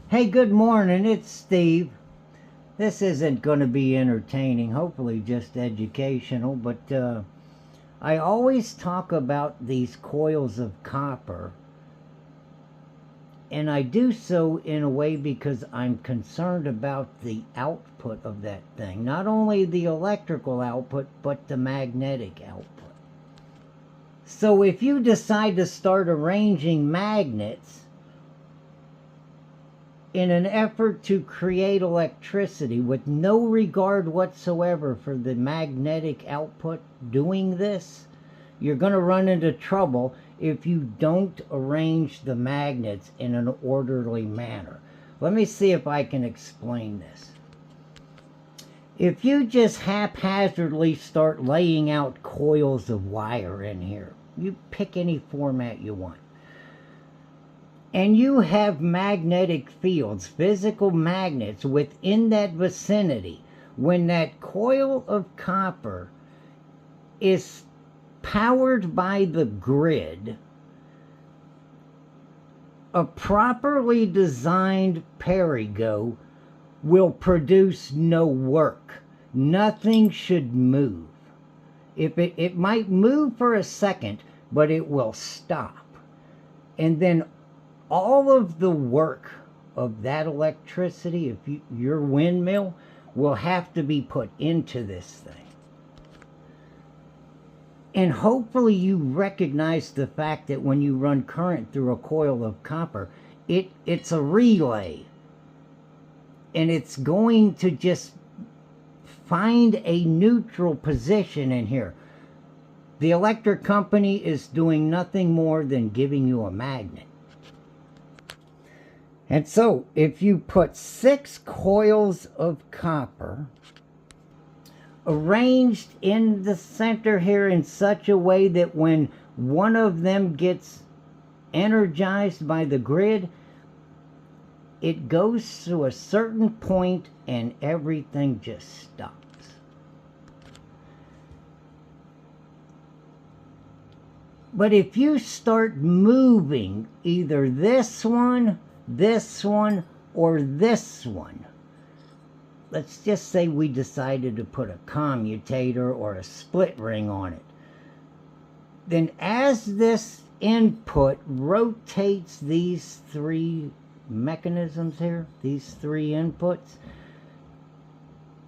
Hey, good morning. It's Steve. This isn't going to be entertaining, hopefully just educational, but I always talk about these coils of copper, and I do so in a way because I'm concerned about the output of that thing. Not only the electrical output, but the magnetic output. So if you decide to start arranging magnets in an effort to create electricity with no regard whatsoever for the magnetic output doing this, you're going to run into trouble if you don't arrange the magnets in an orderly manner. Let me see if I can explain this. If you just haphazardly start laying out coils of wire in here, you pick any format you want, and you have magnetic fields, physical magnets within that vicinity, when that coil of copper is powered by the grid, a properly designed perigo will produce no work. Nothing should move. It might move for a second, but it will stop. And then all of the work of that electricity, if your windmill, will have to be put into this thing. And hopefully you recognize the fact that when you run current through a coil of copper, it's a relay. And it's going to just find a neutral position in here. The electric company is doing nothing more than giving you a magnet. And so, if you put 6 coils of copper arranged in the center here in such a way that when one of them gets energized by the grid, it goes to a certain point and everything just stops. But if you start moving either this one, or this one. Let's just say we decided to put a commutator or a split ring on it. Then as this input rotates these 3 mechanisms here, these 3 inputs,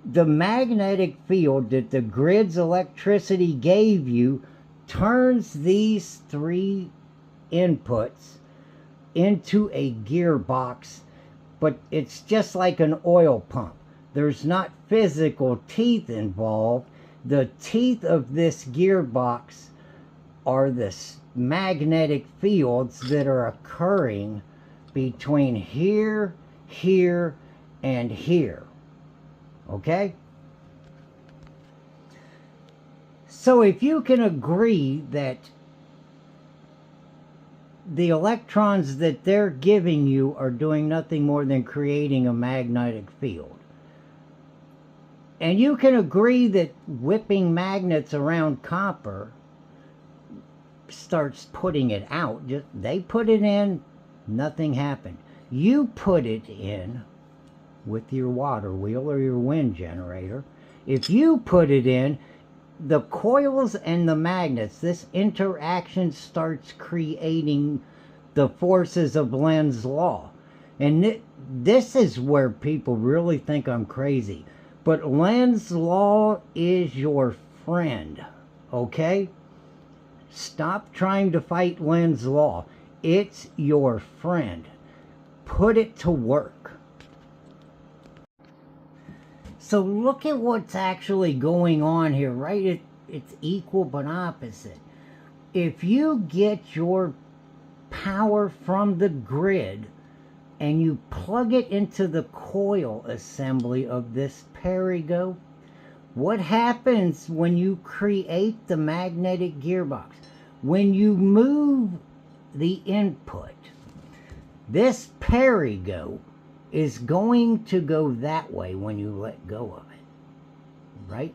the magnetic field that the grid's electricity gave you turns these 3 inputs into a gearbox, but it's just like an oil pump. There's not physical teeth involved. The teeth of this gearbox are the magnetic fields that are occurring between here, here, and here. Okay? So if you can agree that the electrons that they're giving you are doing nothing more than creating a magnetic field, and you can agree that whipping magnets around copper starts putting it out, they put it in, nothing happened. You put it in with your water wheel or your wind generator. If you put it in, the coils and the magnets, this interaction starts creating the forces of Lenz law. And this is where people really think I'm crazy. But Lenz law is your friend, okay? Stop trying to fight Lenz law. It's your friend. Put it to work. So look at what's actually going on here, right? It's equal but opposite. If you get your power from the grid and you plug it into the coil assembly of this perigo, what happens when you create the magnetic gearbox? When you move the input, this perigo is going to go that way when you let go of it, right?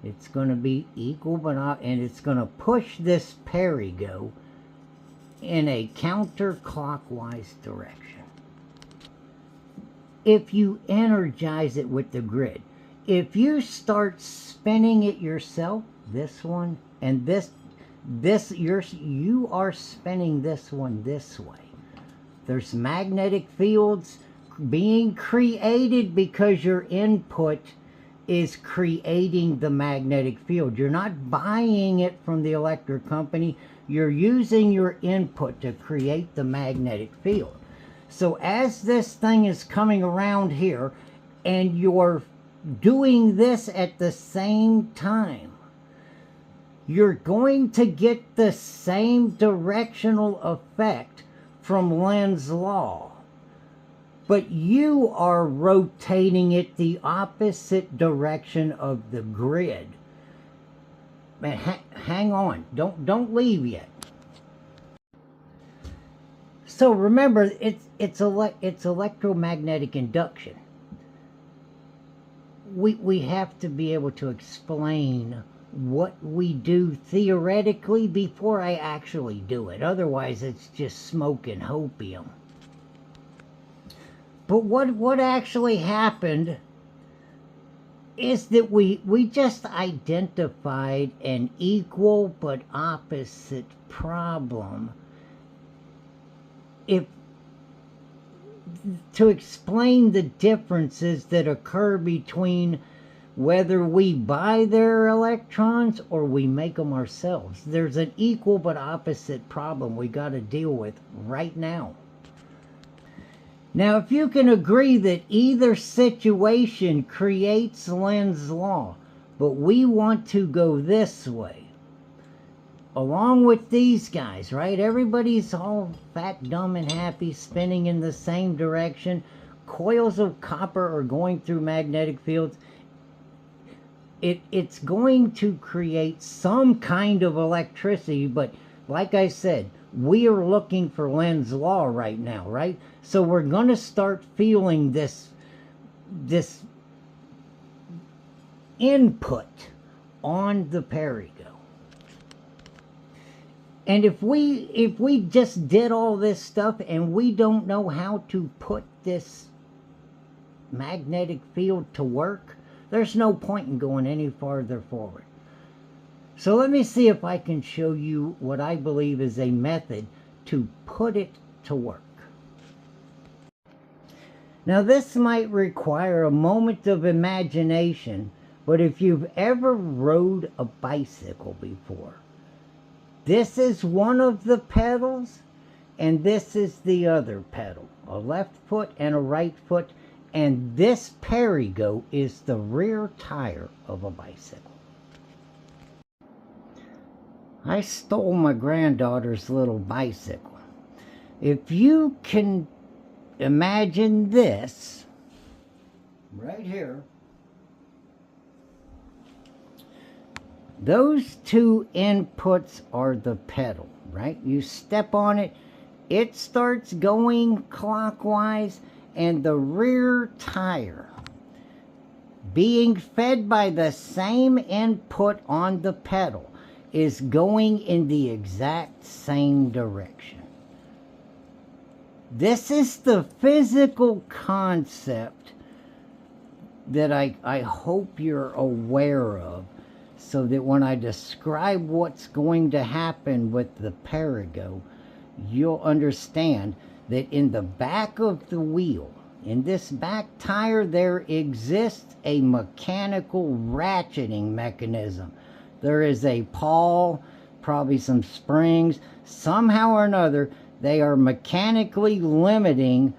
It's going to be equal, but not, and it's going to push this perigo in a counterclockwise direction. if you energize it with the grid. If you start spinning it yourself, this one and this, you are spinning this one this way. There's magnetic fields being created because your input is creating the magnetic field. You're not buying it from the electric company. You're using your input to create the magnetic field. So as this thing is coming around here and you're doing this at the same time, you're going to get the same directional effect from Lenz's law. But you are rotating it the opposite direction of the grid. Man, hang on. Don't leave yet. So remember, it's electromagnetic induction. We have to be able to explain what we do theoretically before I actually do it. Otherwise, it's just smoke and hopium. But what actually happened is that we just identified an equal but opposite problem. To explain the differences that occur between whether we buy their electrons or we make them ourselves. There's an equal but opposite problem we got to deal with right now. Now, if you can agree that either situation creates Lenz's law, but we want to go this way, along with these guys, right? Everybody's all fat, dumb, and happy, spinning in the same direction. Coils of copper are going through magnetic fields. It's going to create some kind of electricity, but like I said, we are looking for Lenz's law right now, right? So we're going to start feeling this input on the perigo. And if we just did all this stuff and we don't know how to put this magnetic field to work, there's no point in going any farther forward. So let me see if I can show you what I believe is a method to put it to work. Now this might require a moment of imagination, but if you've ever rode a bicycle before, this is one of the pedals and this is the other pedal, a left foot and a right foot, and this perigo is the rear tire of a bicycle. I stole my granddaughter's little bicycle. If you can imagine this right here, those two inputs are the pedal, right? You step on it, it starts going clockwise, and the rear tire, being fed by the same input on the pedal, is going in the exact same direction. This is the physical concept that I hope you're aware of, so that when I describe what's going to happen with the perigo, you'll understand that in the back of the wheel, in this back tire, there exists a mechanical ratcheting mechanism. There is a pawl, probably some springs. Somehow or another, they are mechanically limiting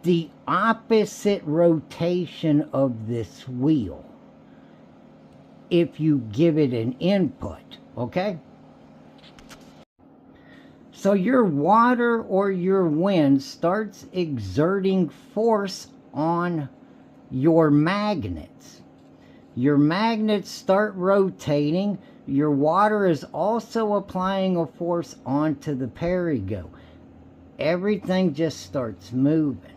the opposite rotation of this wheel if you give it an input, okay? So your water or your wind starts exerting force on your magnets. Your magnets start rotating. Your water is also applying a force onto the perigo. Everything just starts moving.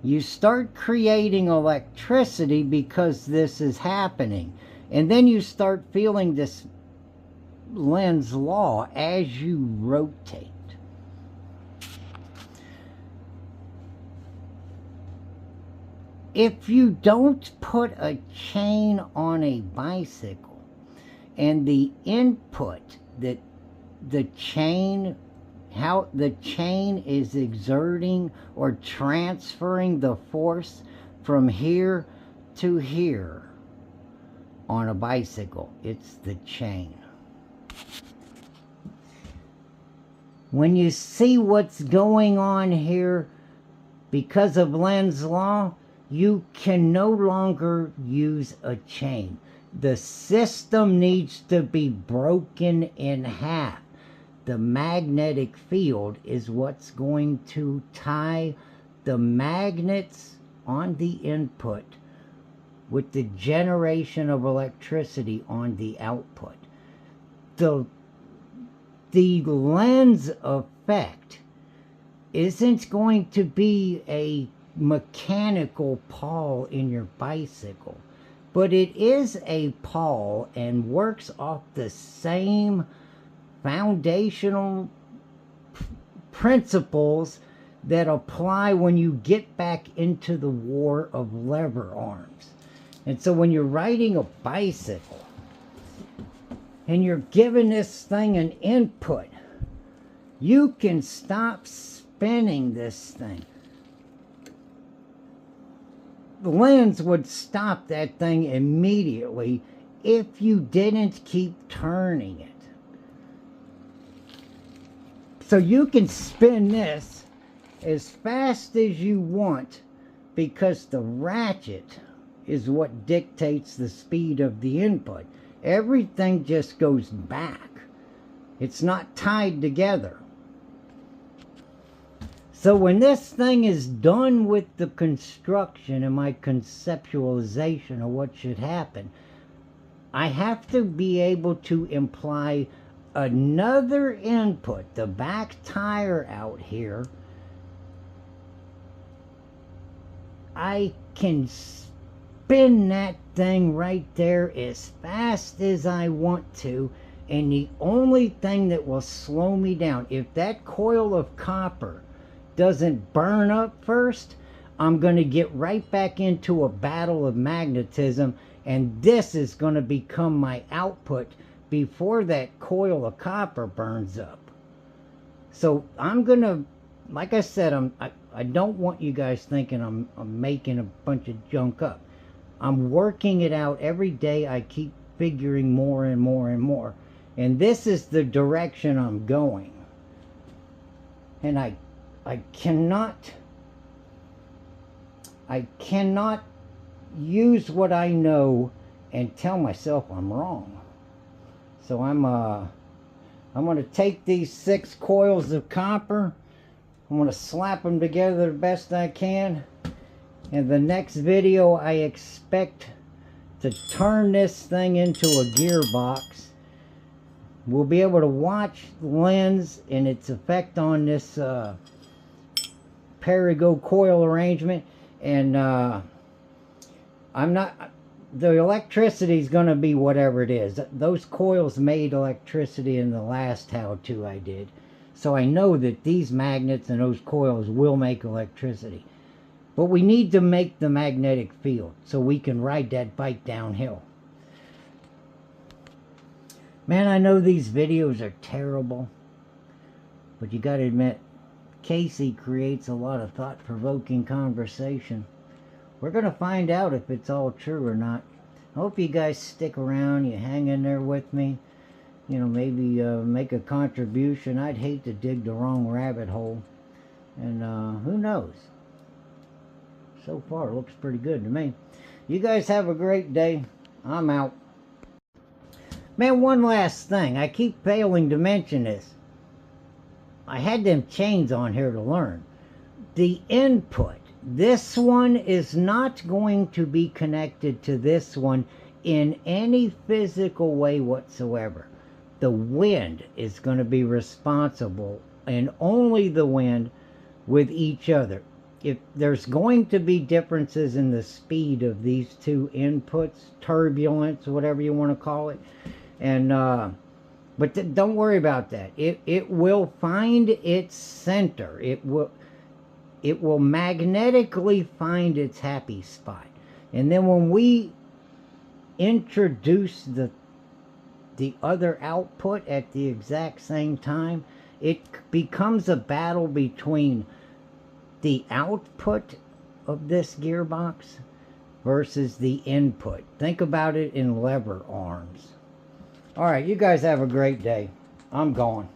You start creating electricity because this is happening. And then you start feeling this Lenz's law as you rotate. if you don't put a chain on a bicycle and the input that the chain, how the chain is exerting or transferring the force from here to here on a bicycle, it's the chain. When you see what's going on here, because of Lenz's law, you can no longer use a chain. The system needs to be broken in half. The magnetic field is what's going to tie the magnets on the input with the generation of electricity on the output. The Lenz effect isn't going to be a mechanical pawl in your bicycle, but it is a pawl and works off the same foundational principles that apply when you get back into the war of lever arms. And so when you're riding a bicycle and you're giving this thing an input, you can stop spinning this thing. The Lenz would stop that thing immediately if you didn't keep turning it. So you can spin this as fast as you want because the ratchet is what dictates the speed of the input. Everything just goes back. It's not tied together. So when this thing is done with the construction and my conceptualization of what should happen, I have to be able to imply another input, the back tire out here. I can spin that thing right there as fast as I want to, and the only thing that will slow me down, if that coil of copper doesn't burn up first, I'm going to get right back into a battle of magnetism, and this is going to become my output before that coil of copper burns up. So I'm going to, like I said, I don't want you guys thinking I'm making a bunch of junk up. I'm working it out every day. I keep figuring more and more and more. And this is the direction I'm going. And I cannot use what I know and tell myself I'm wrong. So I'm going to take these 6 coils of copper. I'm going to slap them together the best I can. In the next video, I expect to turn this thing into a gearbox. We'll be able to watch Lenz and its effect on this Perigo coil arrangement. And the electricity is going to be whatever it is. Those coils made electricity in the last how-to I did. So I know that these magnets and those coils will make electricity. But we need to make the magnetic field so we can ride that bike downhill. Man, I know these videos are terrible, but you got to admit, Casey creates a lot of thought-provoking conversation. We're going to find out if it's all true or not. I hope you guys stick around, you hang in there with me. You know, maybe make a contribution. I'd hate to dig the wrong rabbit hole. And who knows? So far, it looks pretty good to me. You guys have a great day. I'm out. Man, one last thing. I keep failing to mention this. I had them chains on here to learn. The input. This one is not going to be connected to this one in any physical way whatsoever. The wind is going to be responsible, and only the wind, with each other. If there's going to be differences in the speed of these two inputs, turbulence, whatever you want to call it, and don't worry about that. It will find its center. it will magnetically find its happy spot. And then when we introduce the other output at the exact same time, it becomes a battle between the output of this gearbox versus the input. Think about it in lever arms. All right, you guys have a great day. I'm gone.